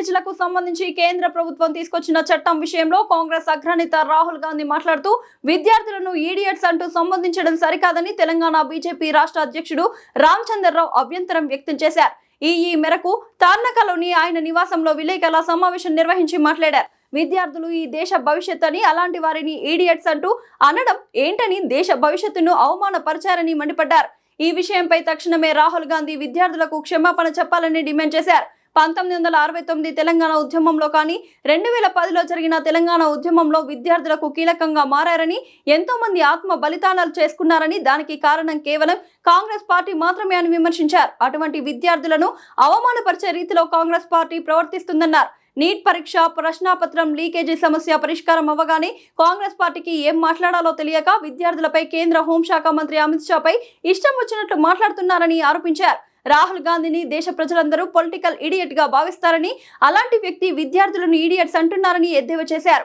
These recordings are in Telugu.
లీకేజీలకు సంబంధించి కేంద్ర ప్రభుత్వం తీసుకొచ్చిన చట్టం విషయంలో కాంగ్రెస్ అగ్రనేత రాహుల్ గాంధీ మాట్లాడుతూ విద్యార్థులను ఈడియట్స్ అంటూ సంబోధించడం సరికాదని తెలంగాణ బీజేపీ రాష్ట్ర అధ్యక్షుడు రామచంద్రరావు అభ్యంతరం వ్యక్తం చేశారు. ఈ మేరకు తార్నకలోని ఆయన నివాసంలో విలేకరుల సమావేశం నిర్వహించి మాట్లాడారు. విద్యార్థులు ఈ దేశ భవిష్యత్ అని, అలాంటి వారిని ఈడియట్స్ అంటూ అనడం ఏంటని దేశ భవిష్యత్తును అవమానపరిచారని మండిపడ్డారు. ఈ విషయంపై తక్షణమే రాహుల్ గాంధీ విద్యార్థులకు క్షమాపణ చెప్పాలని డిమాండ్ చేశారు. 1969 తెలంగాణ ఉద్యమంలో కానీ 2010లో జరిగిన తెలంగాణ ఉద్యమంలో విద్యార్థులకు కీలకంగా మారారని, ఎంతో మంది ఆత్మ బలిదానాలు చేసుకున్నారని, దానికి కారణం కేవలం కాంగ్రెస్ పార్టీ మాత్రమే అని విమర్శించారు. అటువంటి విద్యార్థులను అవమానపరిచే రీతిలో కాంగ్రెస్ పార్టీ ప్రవర్తిస్తుందన్నారు. నీట్ పరీక్ష ప్రశ్నాపత్రం లీకేజీ సమస్య పరిష్కారం అవ్వగానే కాంగ్రెస్ పార్టీకి ఏం మాట్లాడాలో తెలియక విద్యార్థులపై కేంద్ర హోంశాఖ మంత్రి అమిత్ షాపై ఇష్టం వచ్చినట్లు మాట్లాడుతున్నారని ఆరోపించారు. రాహుల్ గాంధీని దేశ ప్రజలందరూ పొలిటికల్ ఇడియట్ గా భావిస్తారని, అలాంటి వ్యక్తి విద్యార్థులను ఇడియట్స్ అంటున్నారని ఎద్దేవా చేశారు.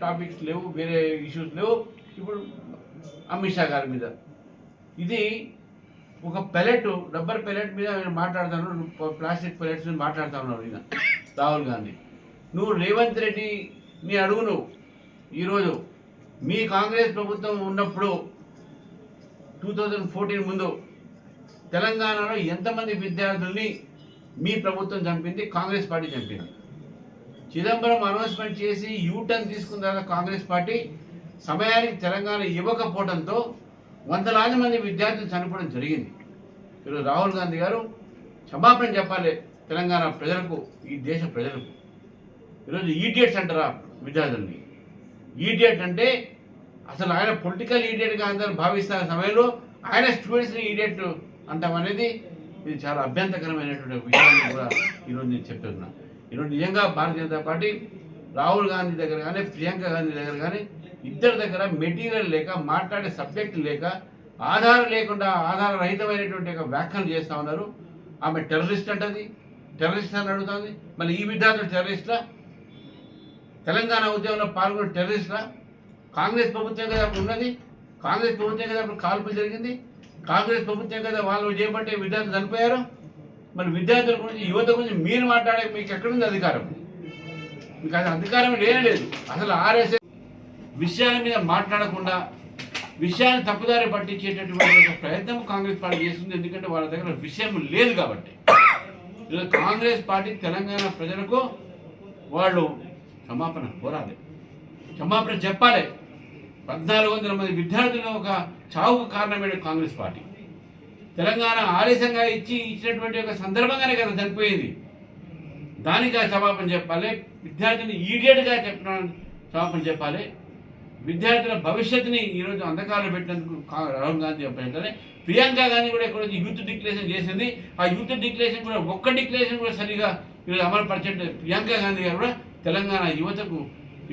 టాపిక్స్ లేవు, వేరే ఇష్యూస్ లేవు. ఇప్పుడు అమిత్ షా గారి మీద ఇది ఒక పెలెట్, రబ్బర్ పెలెట్ మీద మాట్లాడుతాను, ప్లాస్టిక్ పెలెట్స్ మీద మాట్లాడుతా ఉన్నాడు ఈయన రాహుల్ గాంధీ. నువ్వు రేవంత్ రెడ్డి నీ అడుగు, నువ్వు ఈరోజు మీ కాంగ్రెస్ ప్రభుత్వం ఉన్నప్పుడు 2014 ముందు తెలంగాణలో ఎంతమంది విద్యార్థుల్ని మీ ప్రభుత్వం చంపింది? కాంగ్రెస్ పార్టీ చంపింది. చిదంబరం అనౌన్స్మెంట్ చేసి యూటర్న్ తీసుకున్న తర్వాత కాంగ్రెస్ పార్టీ సమయానికి తెలంగాణ ఇవ్వకపోవడంతో వందలాది మంది విద్యార్థులు చనిపోవడం జరిగింది. ఈరోజు రాహుల్ గాంధీ గారు క్షమాపణ చెప్పాలి తెలంగాణ ప్రజలకు, ఈ దేశ ప్రజలకు. ఈరోజు ఈడియట్స్ అంటారా విద్యార్థుల్ని? ఈడియట్ అంటే అసలు ఆయన పొలిటికల్ ఈడియట్గా అందరూ భావిస్తున్న సమయంలో ఆయన స్టూడెంట్స్ని ఈడియట్ అంటామనేది ఇది చాలా అభ్యంతరకరమైనటువంటి విషయాన్ని కూడా ఈరోజు నేను చెప్తున్నా. ఈరోజు నిజంగా భారతీయ జనతా పార్టీ రాహుల్ గాంధీ దగ్గర కానీ, ప్రియాంక గాంధీ దగ్గర కానీ, ఇద్దరి దగ్గర మెటీరియల్ లేక, మాట్లాడే సబ్జెక్ట్ లేక, ఆధారం లేకుండా ఆధారరహితమైనటువంటి ఒక వ్యాఖ్యలు చేస్తూ ఉన్నారు. ఆమె టెర్రరిస్ట్ అంటది, టెర్రరిస్ట్ అని అడుగుతుంది. మళ్ళీ ఈ విద్యార్థులు టెర్రరిస్ట్లా? తెలంగాణ ఉద్యమంలో పాల్గొన్న టెర్రరిస్ట్లా? కాంగ్రెస్ ప్రభుత్వం కదా అప్పుడు ఉన్నది, కాంగ్రెస్ ప్రభుత్వం కదా అప్పుడు కాల్పులు జరిగింది, కాంగ్రెస్ ప్రభుత్వం కదా వాళ్ళు చేయబట్టే విద్యార్థులు చనిపోయారు. మరి విద్యార్థుల గురించి, యువత గురించి మీరు మాట్లాడే మీకు ఎక్కడుంది అధికారం? మీకు అది అధికారం లేదు. అసలు ఆర్ఎస్ఎస్ విషయాల మీద మాట్లాడకుండా విషయాన్ని తప్పుదారి పట్టించేటటువంటి ప్రయత్నం కాంగ్రెస్ పార్టీ చేస్తుంది. ఎందుకంటే వాళ్ళ దగ్గర విషయం లేదు కాబట్టి. ఈరోజు కాంగ్రెస్ పార్టీ తెలంగాణ ప్రజలకు వాళ్ళు క్షమాపణ కోరాలి, క్షమాపణ చెప్పాలి. 1400 మంది విద్యార్థులను ఒక చావుకు కారణమైన కాంగ్రెస్ పార్టీ తెలంగాణ ఆలస్యంగా ఇచ్చినటువంటి ఒక సందర్భంగానే కదా చనిపోయింది. దానికి ఆ క్షమాపణ చెప్పాలి. విద్యార్థిని ఈడియట్గా చెప్పిన క్షమాపణ చెప్పాలి. విద్యార్థుల భవిష్యత్తుని ఈరోజు అంధకారంలో పెట్టినందుకు రాహుల్ గాంధీ చెప్పాలి. ప్రియాంక గాంధీ కూడా ఇక్కడ యూత్ డిక్లరేషన్ చేసింది. ఆ యూత్ డిక్లరేషన్ కూడా ఒక్క డిక్లరేషన్ కూడా సరిగా ఈరోజు అమలు పరిచే ప్రియాంక గాంధీ గారు కూడా తెలంగాణ యువతకు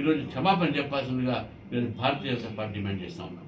ఈరోజు క్షమాపణ చెప్పాల్సిందిగా ఈరోజు భారతీయ జనతా పార్టీ డిమాండ్ చేస్తూ ఉన్నాం.